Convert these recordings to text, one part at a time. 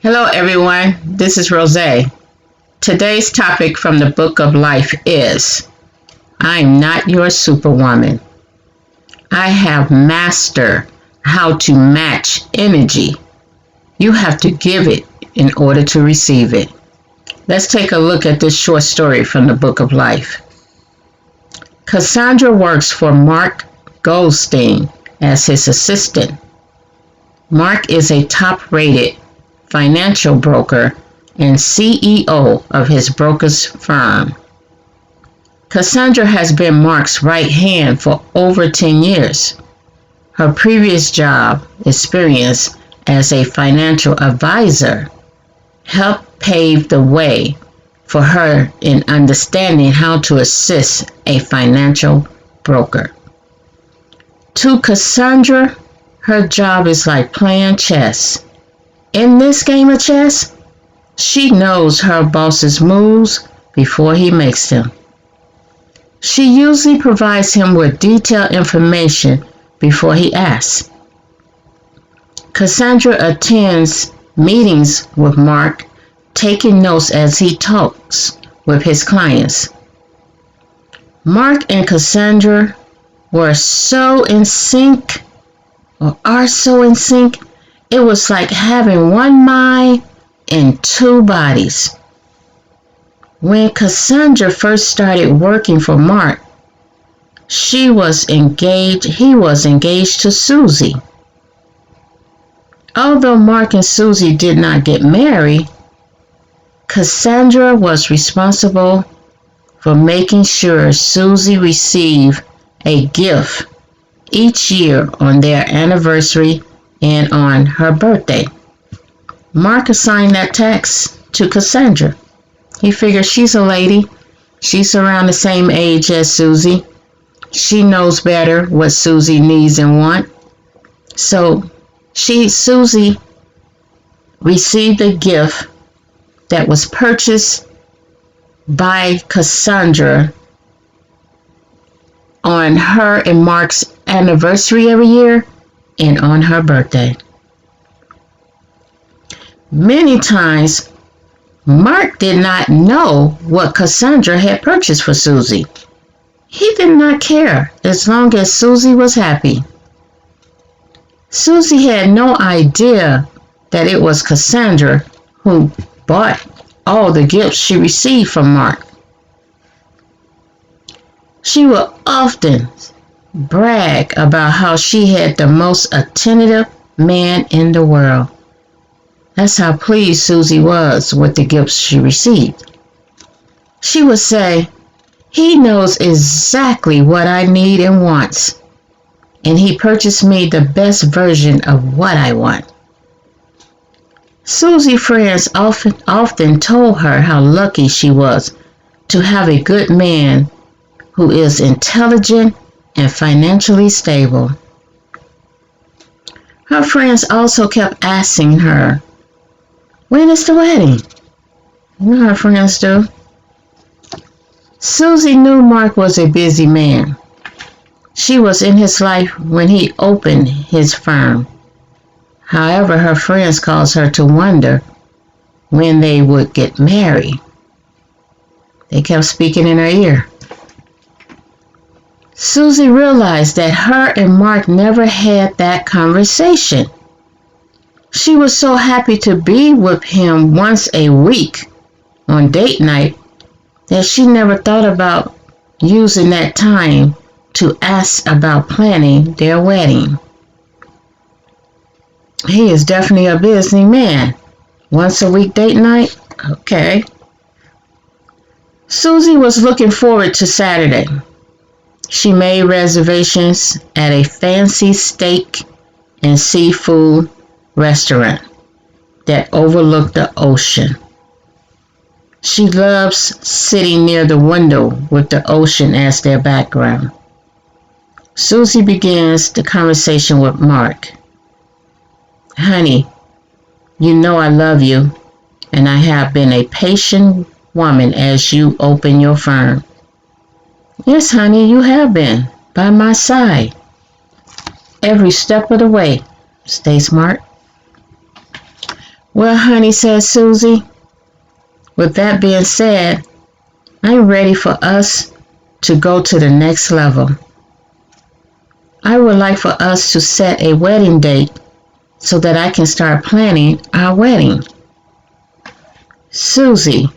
Hello, everyone. This is Rose. Today's topic from the Book of Life is I'm not your superwoman. I have mastered how to match energy. You have to give it in order to receive it. Let's take a look at this short story from the Book of Life. Cassandra works for Mark Goldstein as his assistant. Mark is a top-rated financial broker and CEO of his broker's firm. Cassandra has been Mark's right hand for over 10 years. Her previous job experience as a financial advisor helped pave the way for her in understanding how to assist a financial broker. To Cassandra, her job is like playing chess. In this game of chess, she knows her boss's moves before he makes them. She usually provides him with detailed information before he asks. Cassandra attends meetings with Mark, taking notes as he talks with his clients. Mark and Cassandra were so in sync, or are so in sync, it was like having one mind and two bodies. When Cassandra first started working for Mark, he was engaged to Susie. Although Mark and Susie did not get married, Cassandra was responsible for making sure Susie received a gift each year on their anniversary and on her birthday. Mark assigned that task to Cassandra. He figured she's a lady. She's around the same age as Susie. She knows better what Susie needs and wants. So Susie received a gift that was purchased by Cassandra on her and Mark's anniversary every year and on her birthday. Many times, Mark did not know what Cassandra had purchased for Susie. He did not care as long as Susie was happy. Susie had no idea that it was Cassandra who bought all the gifts she received from Mark. She would often brag about how she had the most attentive man in the world. That's how pleased Susie was with the gifts she received. She would say, "He knows exactly what I need and wants, and he purchased me the best version of what I want." Susie's friends often told her how lucky she was to have a good man who is intelligent and financially stable. Her friends also kept asking her, "When is the wedding?" You know her friends do. Susie knew Mark was a busy man. She was in his life when he opened his firm. However, her friends caused her to wonder when they would get married. They kept speaking in her ear. Susie realized that her and Mark never had that conversation. She was so happy to be with him once a week on date night that she never thought about using that time to ask about planning their wedding. He is definitely a busy man. Once a week date night? Okay. Susie was looking forward to Saturday. She made reservations at a fancy steak and seafood restaurant that overlooked the ocean. She loves sitting near the window with the ocean as their background. Susie begins the conversation with Mark. "Honey, you know I love you, and I have been a patient woman as you open your firm." "Yes, honey, you have been by my side every step of the way," states Mark. Well, honey, said Susie, with that being said, I'm ready for us to go to the next level. I would like for us to set a wedding date so that I can start planning our wedding. Susie,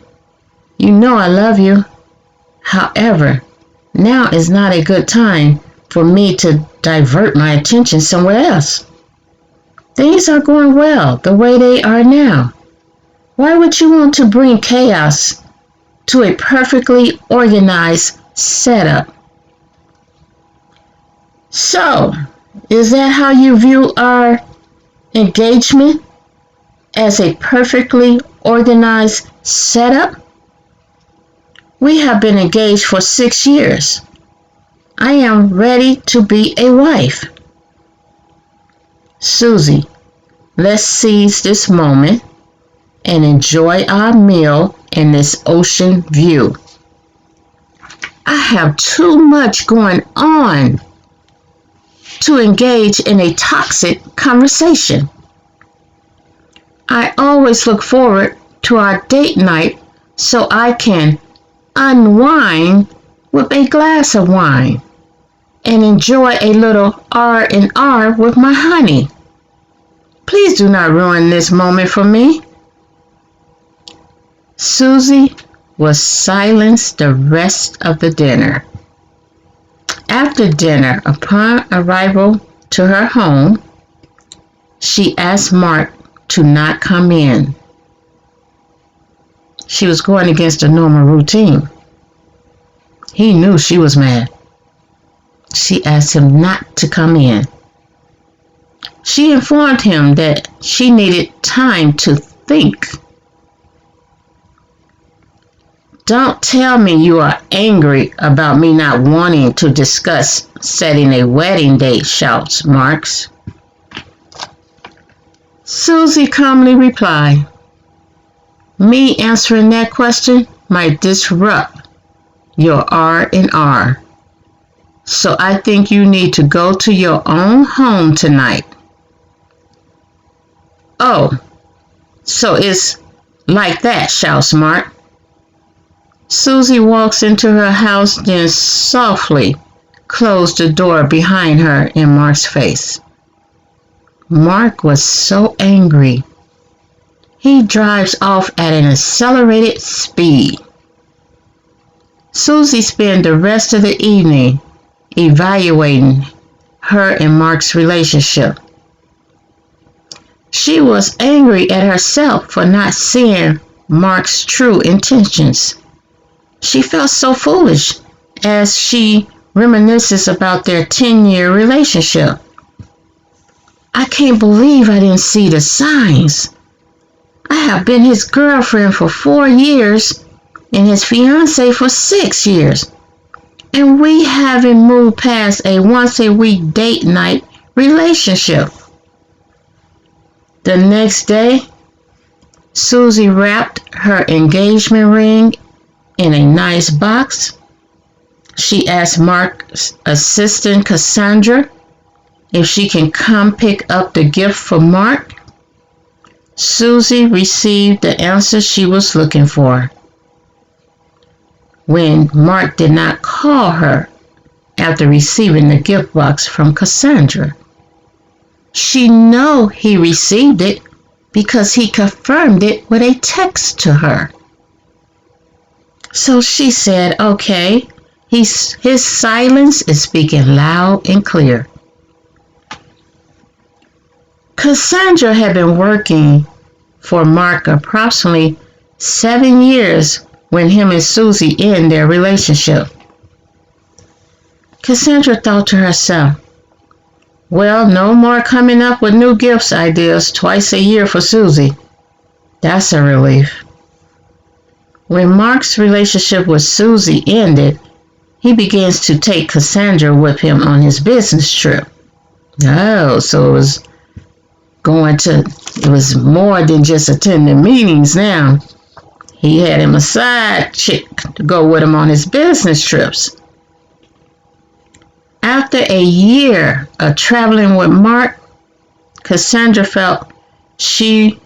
you know I love you. However, now is not a good time for me to divert my attention somewhere else. Things are going well the way they are now. Why would you want to bring chaos to a perfectly organized setup? So, is that how you view our engagement? As a perfectly organized setup? We have been engaged for 6 years. I am ready to be a wife. Susie, let's seize this moment and enjoy our meal in this ocean view. I have too much going on to engage in a toxic conversation. I always look forward to our date night so I can unwind with a glass of wine and enjoy a little R&R with my honey. Please do not ruin this moment for me. Susie was silenced the rest of the dinner. After dinner, upon arrival to her home, she asked Mark to not come in. She was going against the normal routine. He knew she was mad. She asked him not to come in. She informed him that she needed time to think. Don't tell me you are angry about me not wanting to discuss setting a wedding date, shouts Marks. Susie calmly replied, me answering that question might disrupt your R&R. So I think you need to go to your own home tonight. Oh, so it's like that, shouts Mark. Susie walks into her house, then softly closed the door behind her in Mark's face. Mark was so angry. He drives off at an accelerated speed. Susie spent the rest of the evening evaluating her and Mark's relationship. She was angry at herself for not seeing Mark's true intentions. She felt so foolish as she reminisces about their 10-year relationship. I can't believe I didn't see the signs. I have been his girlfriend for 4 years and his fiance for 6 years. And we haven't moved past a once-a-week date night relationship. The next day, Susie wrapped her engagement ring in a nice box. She asked Mark's assistant Cassandra if she can come pick up the gift for Mark. Susie received the answer she was looking for when Mark did not call her after receiving the gift box from Cassandra. She knew he received it because he confirmed it with a text to her. So she said, okay, his silence is speaking loud and clear. Cassandra had been working for Mark approximately 7 years when him and Susie ended their relationship. Cassandra thought to herself, well, no more coming up with new gifts ideas twice a year for Susie. That's a relief. When Mark's relationship with Susie ended, he begins to take Cassandra with him on his business trip. Oh, so it was more than just attending meetings now. He had him a side chick to go with him on his business trips. After a year of traveling with Mark, Cassandra felt she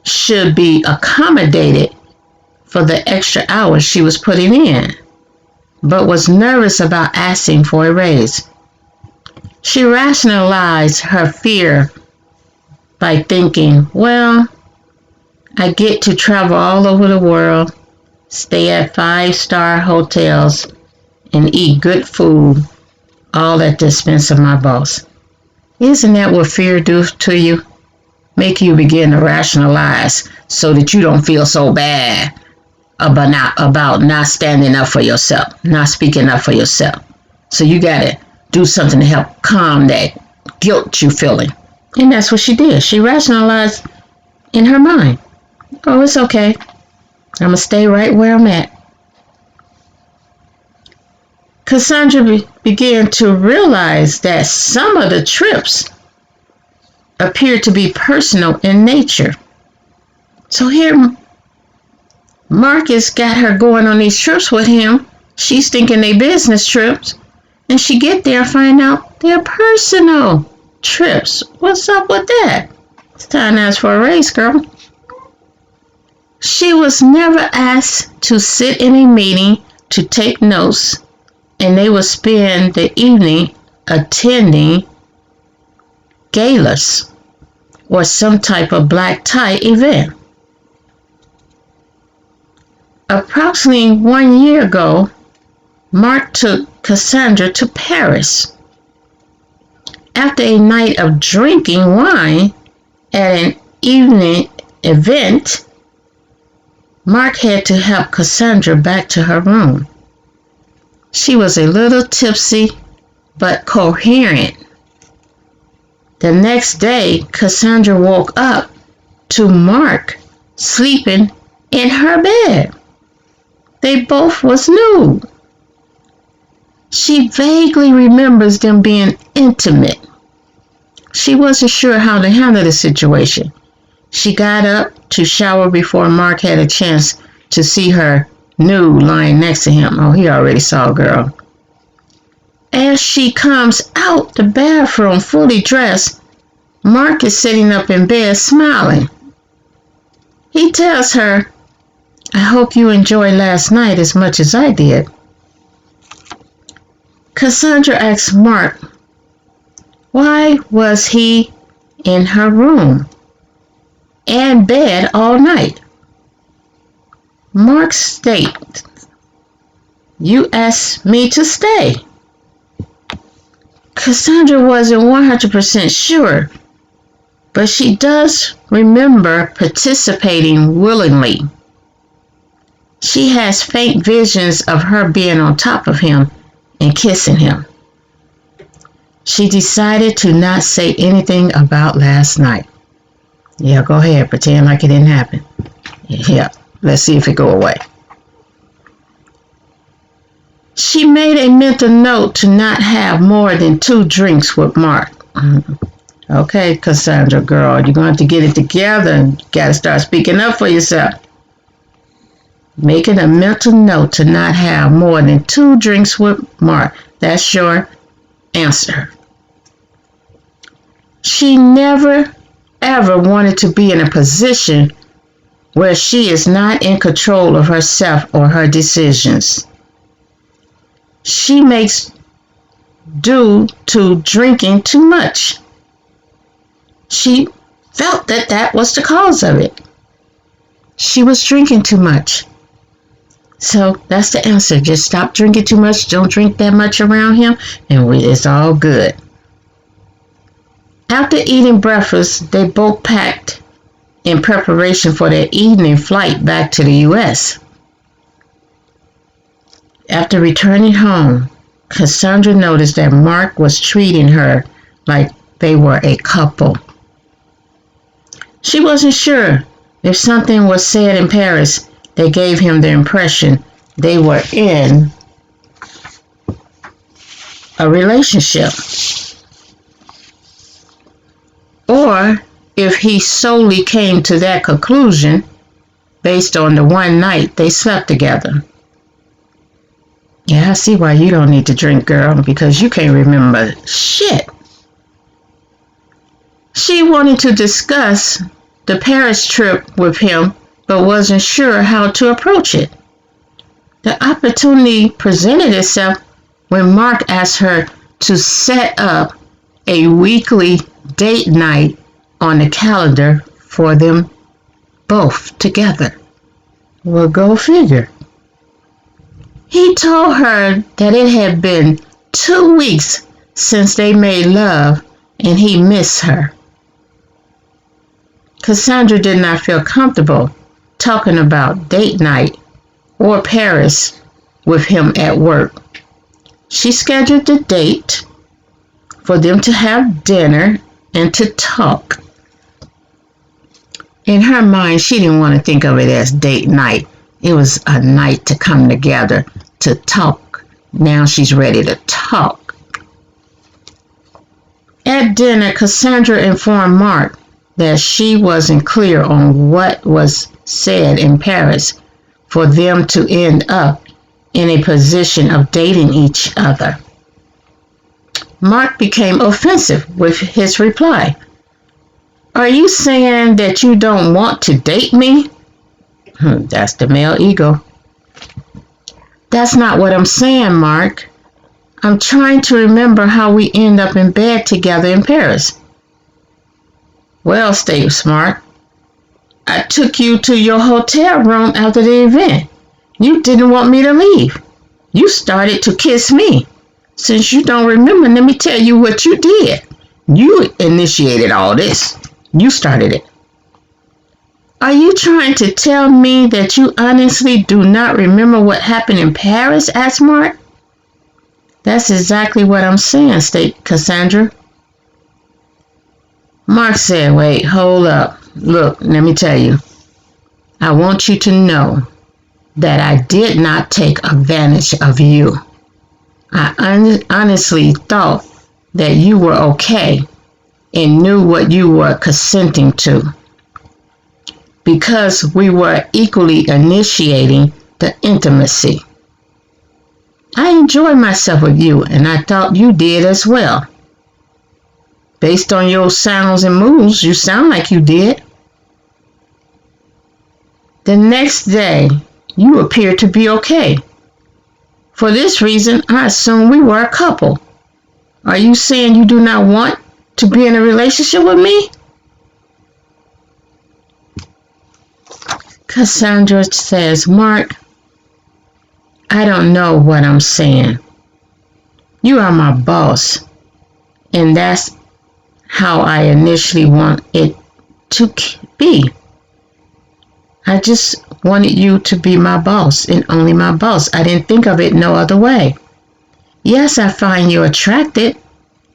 should be accommodated for the extra hours she was putting in, but was nervous about asking for a raise. She rationalized her fear by thinking, well, I get to travel all over the world, stay at 5-star hotels, and eat good food, all at the expense of my boss. Isn't that what fear does to you? Make you begin to rationalize so that you don't feel so bad about not standing up for yourself, not speaking up for yourself. So you got to do something to help calm that guilt you feeling. And that's what she did. She rationalized in her mind. Oh, it's okay. I'm going to stay right where I'm at. Cassandra began to realize that some of the trips appeared to be personal in nature. So here, Marcus got her going on these trips with him. She's thinking they business trips. And she get there and find out they're personal trips. What's up with that? It's time to ask for a raise, girl. She was never asked to sit in a meeting to take notes, and they would spend the evening attending galas or some type of black tie event. Approximately 1 year ago, Mark took Cassandra to Paris. After a night of drinking wine at an evening event, Mark had to help Cassandra back to her room. She was a little tipsy, but coherent. The next day, Cassandra woke up to Mark sleeping in her bed. They both was nude. She vaguely remembers them being intimate. She wasn't sure how to handle the situation. She got up to shower before Mark had a chance to see her nude lying next to him. Oh, he already saw a girl. As she comes out the bathroom fully dressed, Mark is sitting up in bed smiling. He tells her, I hope you enjoyed last night as much as I did. Cassandra asks Mark, why was he in her room and bed all night? Mark states, you asked me to stay. Cassandra wasn't 100% sure, but she does remember participating willingly. She has faint visions of her being on top of him and kissing him. She decided to not say anything about last night. Yeah, go ahead, pretend like it didn't happen. Yeah, let's see if it go away. She made a mental note to not have more than 2 drinks with Mark. Okay, Cassandra girl, you're going to have to get it together and you got to start speaking up for yourself. Making a mental note to not have more than 2 drinks with Mark. That's your answer. She never, ever wanted to be in a position where she is not in control of herself or her decisions. She makes due to drinking too much. She felt that that was the cause of it. She was drinking too much. So that's the answer. Just stop drinking too much. Don't drink that much around him, and it's all good. After eating breakfast, they both packed in preparation for their evening flight back to the U.S. After returning home, Cassandra noticed that Mark was treating her like they were a couple. She wasn't sure if something was said in Paris that gave him the impression they were in a relationship, or if he solely came to that conclusion based on the one night they slept together. Yeah, I see why you don't need to drink, girl, because you can't remember shit. She wanted to discuss the Paris trip with him, but wasn't sure how to approach it. The opportunity presented itself when Mark asked her to set up a weekly date night on the calendar for them both together. Well, go figure. He told her that it had been 2 weeks since they made love and he missed her. Cassandra did not feel comfortable talking about date night or Paris with him at work. She scheduled the date for them to have dinner and to talk. In her mind, she didn't want to think of it as date night. It was a night to come together to talk. Now she's ready to talk. At dinner, Cassandra informed Mark that she wasn't clear on what was said in Paris for them to end up in a position of dating each other. Mark became offensive with his reply. Are you saying that you don't want to date me? That's the male ego. That's not what I'm saying, Mark. I'm trying to remember how we end up in bed together in Paris. Well, stay smart. I took you to your hotel room after the event. You didn't want me to leave. You started to kiss me. Since you don't remember, let me tell you what you did. You initiated all this. You started it. Are you trying to tell me that you honestly do not remember what happened in Paris? Asked Mark. That's exactly what I'm saying, stated Cassandra. Mark said, wait, hold up. Look, let me tell you. I want you to know that I did not take advantage of you. I honestly thought that you were okay and knew what you were consenting to, because we were equally initiating the intimacy. I enjoyed myself with you, and I thought you did as well. Based on your sounds and moves, you sound like you did. The next day, you appeared to be okay. For this reason, I assumed we were a couple. Are you saying you do not want to be in a relationship with me? Cassandra says, Mark, I don't know what I'm saying. You are my boss, and that's how I initially want it to be. I just wanted you to be my boss and only my boss. I didn't think of it no other way. Yes, I find you attractive.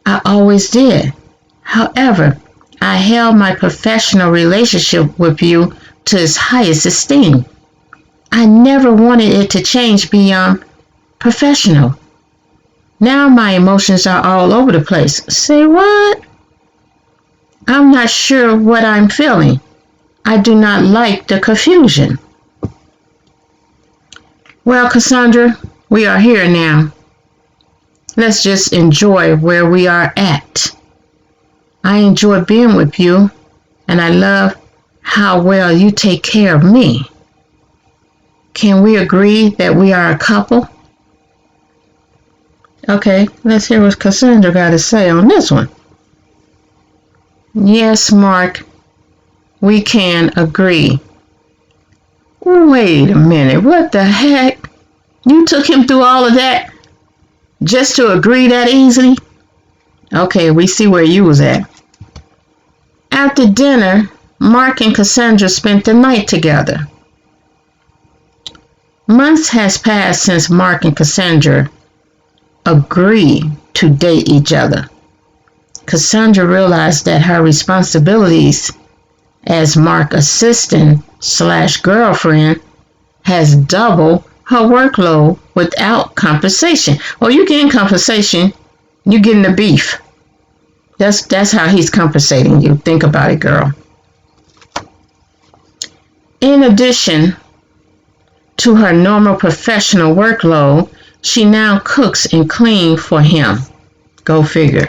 I always did. However, I held my professional relationship with you to its highest esteem. I never wanted it to change beyond professional. Now my emotions are all over the place. Say what? I'm not sure what I'm feeling. I do not like the confusion. Well, Cassandra, we are here now. Let's just enjoy where we are at. I enjoy being with you, and I love how well you take care of me. Can we agree that we are a couple? Okay, let's hear what Cassandra got to say on this one. Yes, Mark, we can agree. Wait a minute, what the heck? You took him through all of that just to agree that easily? Okay, we see where you was at. After dinner, Mark and Cassandra spent the night together. Months has passed since Mark and Cassandra agreed to date each other. Cassandra realized that her responsibilities as Mark's assistant / girlfriend has doubled her workload without compensation. Well, you're getting compensation, you're getting the beef. That's how he's compensating you. Think about it, girl. In addition to her normal professional workload, she now cooks and cleans for him. Go figure.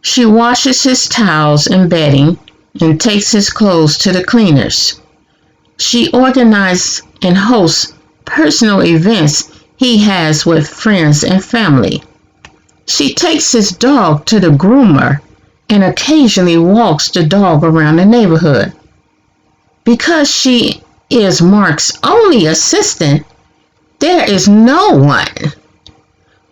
She washes his towels and bedding and takes his clothes to the cleaners. She organizes and hosts personal events he has with friends and family. She takes his dog to the groomer and occasionally walks the dog around the neighborhood. Because she is Mark's only assistant, there is no one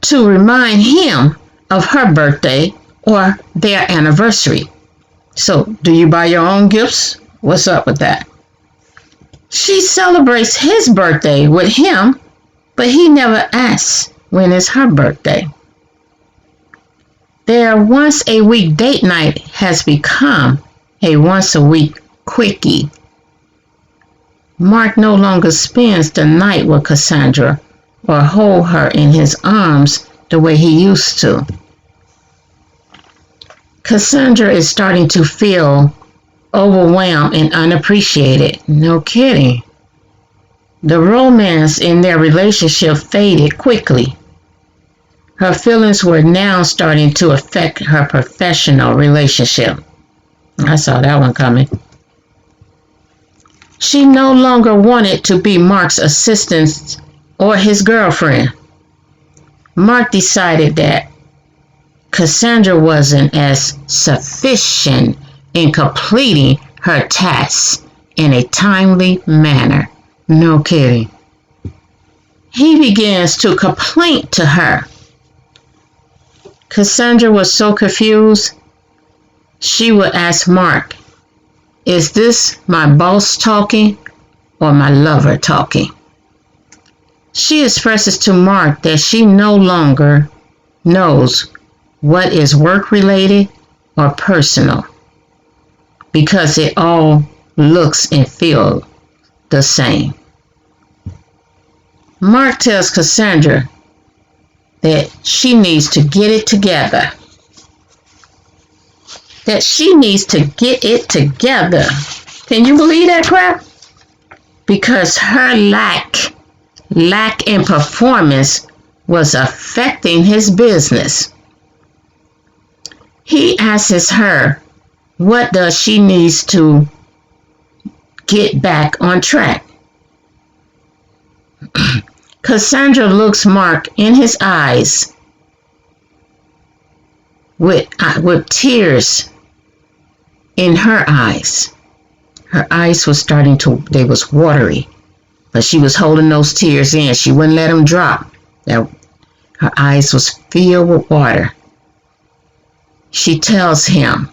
to remind him of her birthday or their anniversary. So, do you buy your own gifts? What's up with that? She celebrates his birthday with him, but he never asks when it's her birthday. Their once a week date night has become a once a week quickie. Mark no longer spends the night with Cassandra or hold her in his arms the way he used to. Cassandra is starting to feel overwhelmed and unappreciated. No kidding. The romance in their relationship faded quickly. Her feelings were now starting to affect her professional relationship. I saw that one coming. She no longer wanted to be Mark's assistant or his girlfriend. Mark decided that Cassandra wasn't as sufficient in completing her tasks in a timely manner. No kidding. He begins to complain to her. Cassandra was so confused, she would ask Mark, "Is this my boss talking or my lover talking?" She expresses to Mark that she no longer knows what is work-related or personal because it all looks and feels the same. Mark tells Cassandra that she needs to get it together. That she needs to get it together. Can you believe that crap? Because her lack in performance was affecting his business. He asks her what does she needs to get back on track. Cassandra looks Mark in his eyes with tears in her eyes. Her eyes was they was watery, but she was holding those tears in. She wouldn't let them drop. Her eyes was filled with water. She tells him,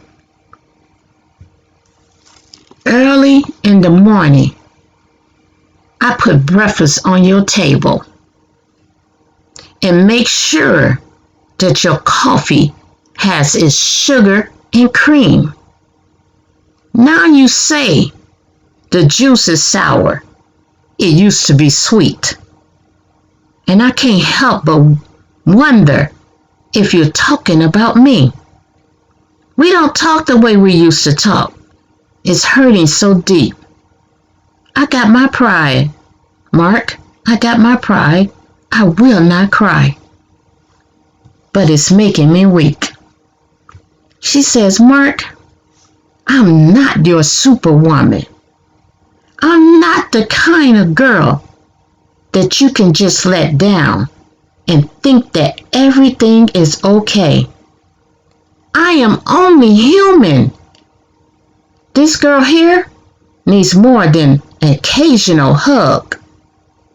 "Early in the morning, I put breakfast on your table and make sure that your coffee has its sugar and cream. Now you say the juice is sour. It used to be sweet. And I can't help but wonder if you're talking about me. We don't talk the way we used to talk. It's hurting so deep. I got my pride, Mark. I got my pride. I will not cry. But it's making me weak." She says, "Mark, I'm not your superwoman. I'm not the kind of girl that you can just let down and think that everything is okay. I am only human. This girl here needs more than an occasional hug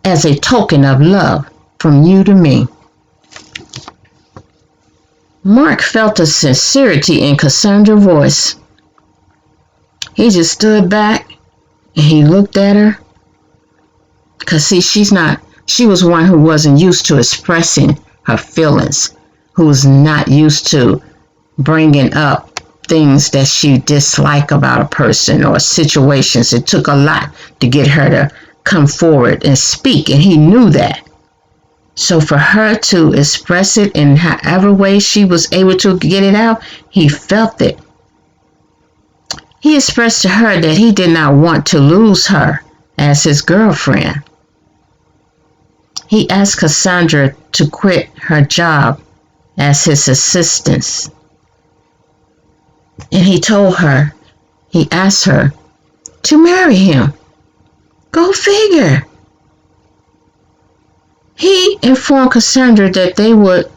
as a token of love from you to me." Mark felt the sincerity in Cassandra's voice. He just stood back and he looked at her. Because see, she was one who wasn't used to expressing her feelings, who was not used to bringing up things that she disliked about a person or situations. It took a lot to get her to come forward and speak, and he knew that. So for her to express it in however way she was able to get it out, he felt it. He expressed to her that he did not want to lose her as his girlfriend. He asked Cassandra to quit her job as his assistant. And he told her he asked her to marry him. Go figure. He informed Cassandra that they would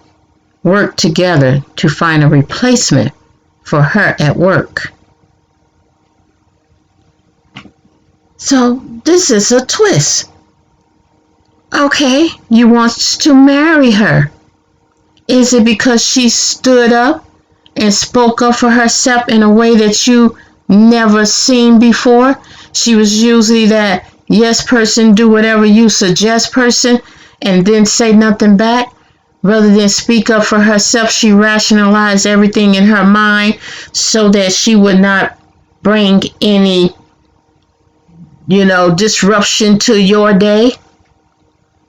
work together to find a replacement for her at work. So this is a twist. Okay, you want to marry her. Is it because she stood up and spoke up for herself in a way that you never seen before? She was usually that yes person, do whatever you suggest person, and then say nothing back. Rather than speak up for herself, she rationalized everything in her mind so that she would not bring any, disruption to your day.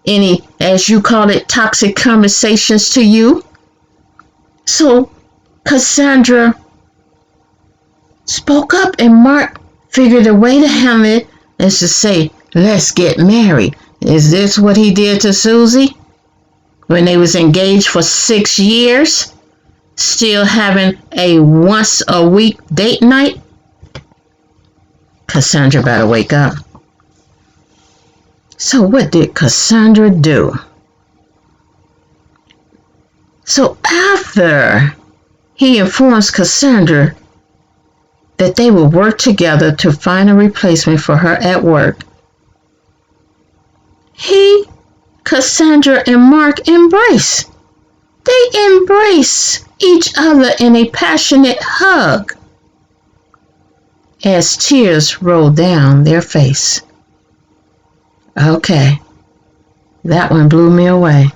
Any, as you call it, toxic conversations to you. So Cassandra spoke up, and Mark figured a way to handle it is to say, let's get married. Is this what he did to Susie when they was engaged for 6 years, still having a once a week date night? Cassandra better wake up. So what did Cassandra do? So after he informs Cassandra that they will work together to find a replacement for her at work, Cassandra and Mark embrace. They embrace each other in a passionate hug as tears roll down their face. Okay, that one blew me away.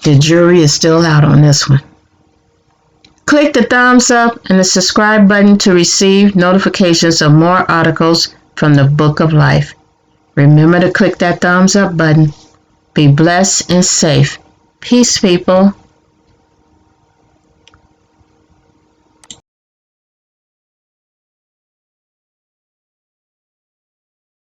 The jury is still out on this one. Click the thumbs up and the subscribe button to receive notifications of more articles from the Book of Life. Remember to click that thumbs up button. Be blessed and safe. Peace, people.